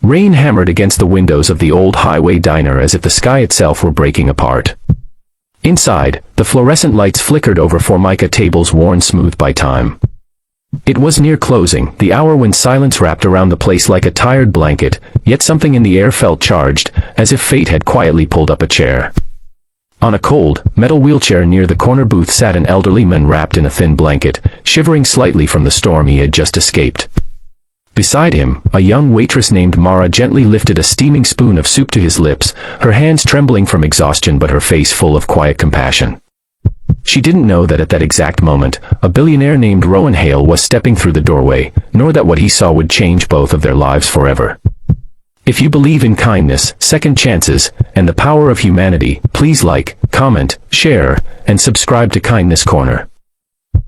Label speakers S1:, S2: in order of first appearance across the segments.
S1: Rain hammered against the windows of the old highway diner as if the sky itself were breaking apart. Inside, the fluorescent lights flickered over formica tables worn smooth by time. It was near closing, the hour when silence wrapped around the place like a tired blanket, yet something in the air felt charged, as if fate had quietly pulled up a chair. On a cold, metal wheelchair near the corner booth sat an elderly man wrapped in a thin blanket, shivering slightly from the storm he had just escaped. Beside him, a young waitress named Mara gently lifted a steaming spoon of soup to his lips, her hands trembling from exhaustion but her face full of quiet compassion. She didn't know that at that exact moment, a billionaire named Rowan Hale was stepping through the doorway, nor that what he saw would change both of their lives forever. If you believe in kindness, second chances, and the power of humanity, please like, comment, share, and subscribe to Kindness Corner.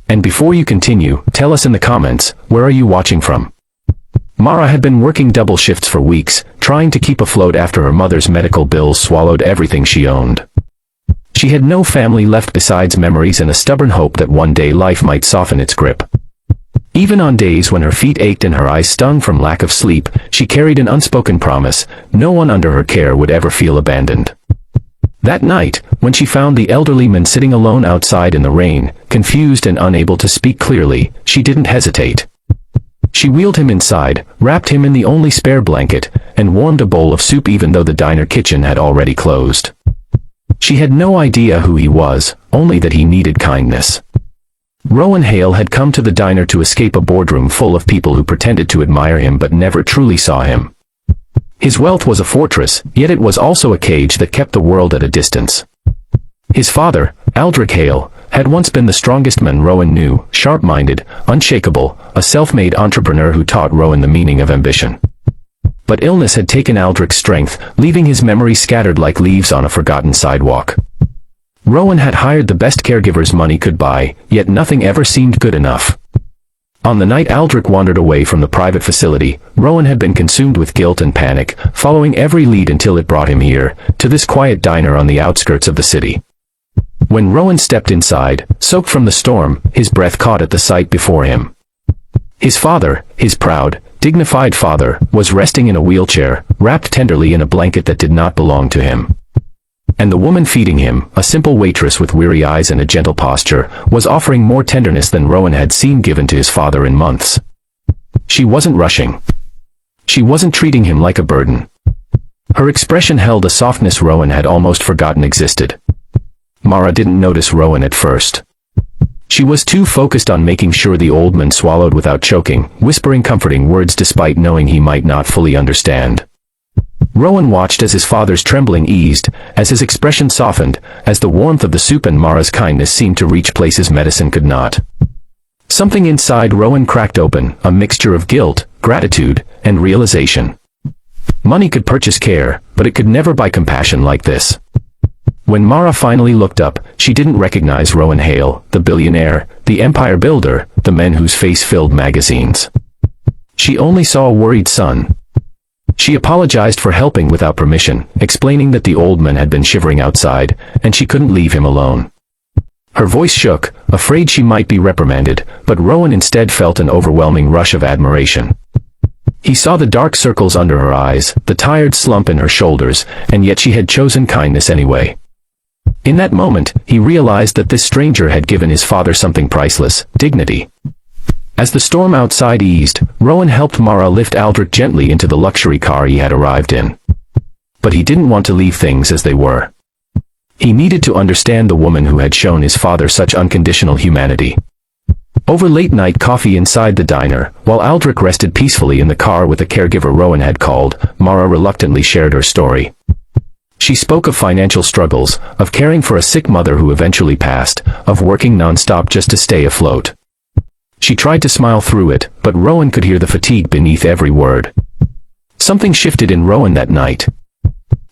S1: And before you continue, tell us in the comments, where are you watching from? Mara had been working double shifts for weeks, trying to keep afloat after her mother's medical bills swallowed everything she owned. She had no family left besides memories and a stubborn hope that one day life might soften its grip. Even on days when her feet ached and her eyes stung from lack of sleep, she carried an unspoken promise: no one under her care would ever feel abandoned. That night, when she found the elderly man sitting alone outside in the rain, confused and unable to speak clearly, she didn't hesitate. She wheeled him inside, wrapped him in the only spare blanket, and warmed a bowl of soup even though the diner kitchen had already closed. She had no idea who he was, only that he needed kindness. Rowan Hale had come to the diner to escape a boardroom full of people who pretended to admire him but never truly saw him. His wealth was a fortress, yet it was also a cage that kept the world at a distance. His father, Aldrich Hale, had once been the strongest man Rowan knew, sharp-minded, unshakable, a self-made entrepreneur who taught Rowan the meaning of ambition. But illness had taken Aldrich's strength, leaving his memory scattered like leaves on a forgotten sidewalk. Rowan had hired the best caregivers money could buy, yet nothing ever seemed good enough. On the night Aldrich wandered away from the private facility, Rowan had been consumed with guilt and panic, following every lead until it brought him here, to this quiet diner on the outskirts of the city. When Rowan stepped inside, soaked from the storm, his breath caught at the sight before him. His father, his proud, dignified father, was resting in a wheelchair, wrapped tenderly in a blanket that did not belong to him. And the woman feeding him, a simple waitress with weary eyes and a gentle posture, was offering more tenderness than Rowan had seen given to his father in months. She wasn't rushing. She wasn't treating him like a burden. Her expression held a softness Rowan had almost forgotten existed. Mara didn't notice Rowan at first. She was too focused on making sure the old man swallowed without choking, whispering comforting words despite knowing he might not fully understand. Rowan watched as his father's trembling eased, as his expression softened, as the warmth of the soup and Mara's kindness seemed to reach places medicine could not. Something inside Rowan cracked open, a mixture of guilt, gratitude, and realization. Money could purchase care, but it could never buy compassion like this. When Mara finally looked up, she didn't recognize Rowan Hale, the billionaire, the empire builder, the man whose face filled magazines. She only saw a worried son. She apologized for helping without permission, explaining that the old man had been shivering outside, and she couldn't leave him alone. Her voice shook, afraid she might be reprimanded, but Rowan instead felt an overwhelming rush of admiration. He saw the dark circles under her eyes, the tired slump in her shoulders, and yet she had chosen kindness anyway. In that moment, he realized that this stranger had given his father something priceless: dignity. As the storm outside eased, Rowan helped Mara lift Aldrich gently into the luxury car he had arrived in. But he didn't want to leave things as they were. He needed to understand the woman who had shown his father such unconditional humanity. Over late-night coffee inside the diner, while Aldrich rested peacefully in the car with the caregiver Rowan had called, Mara reluctantly shared her story. She spoke of financial struggles, of caring for a sick mother who eventually passed, of working non-stop just to stay afloat. She tried to smile through it, but Rowan could hear the fatigue beneath every word. Something shifted in Rowan that night.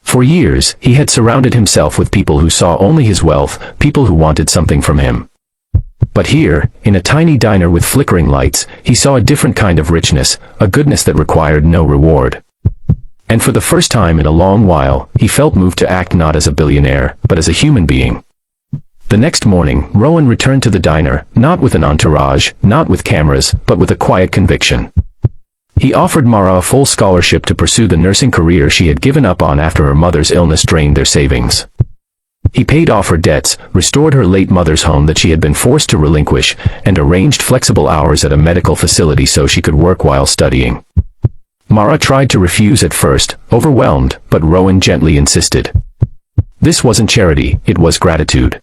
S1: For years, he had surrounded himself with people who saw only his wealth, people who wanted something from him. But here, in a tiny diner with flickering lights, he saw a different kind of richness, a goodness that required no reward. And for the first time in a long while, he felt moved to act not as a billionaire, but as a human being. The next morning, Rowan returned to the diner, not with an entourage, not with cameras, but with a quiet conviction. He offered Mara a full scholarship to pursue the nursing career she had given up on after her mother's illness drained their savings. He paid off her debts, restored her late mother's home that she had been forced to relinquish, and arranged flexible hours at a medical facility so she could work while studying. Mara tried to refuse at first, overwhelmed, but Rowan gently insisted. This wasn't charity, it was gratitude.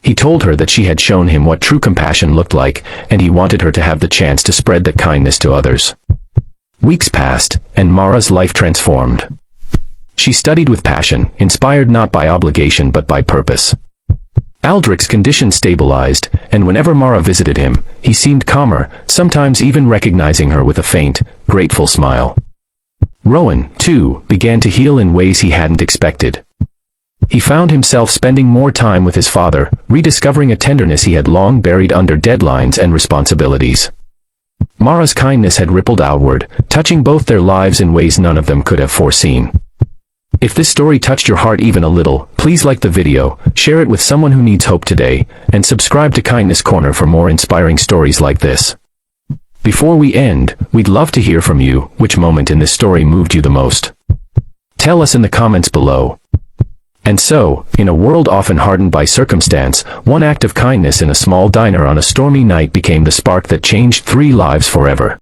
S1: He told her that she had shown him what true compassion looked like, and he wanted her to have the chance to spread that kindness to others. Weeks passed, and Mara's life transformed. She studied with passion, inspired not by obligation but by purpose. Aldrich's condition stabilized, and whenever Mara visited him, he seemed calmer, sometimes even recognizing her with a faint, grateful smile. Rowan, too, began to heal in ways he hadn't expected. He found himself spending more time with his father, rediscovering a tenderness he had long buried under deadlines and responsibilities. Mara's kindness had rippled outward, touching both their lives in ways none of them could have foreseen. If this story touched your heart even a little, please like the video, share it with someone who needs hope today, and subscribe to Kindness Corner for more inspiring stories like this. Before we end, we'd love to hear from you. Which moment in this story moved you the most? Tell us in the comments below. And so, in a world often hardened by circumstance, one act of kindness in a small diner on a stormy night became the spark that changed 3 lives forever.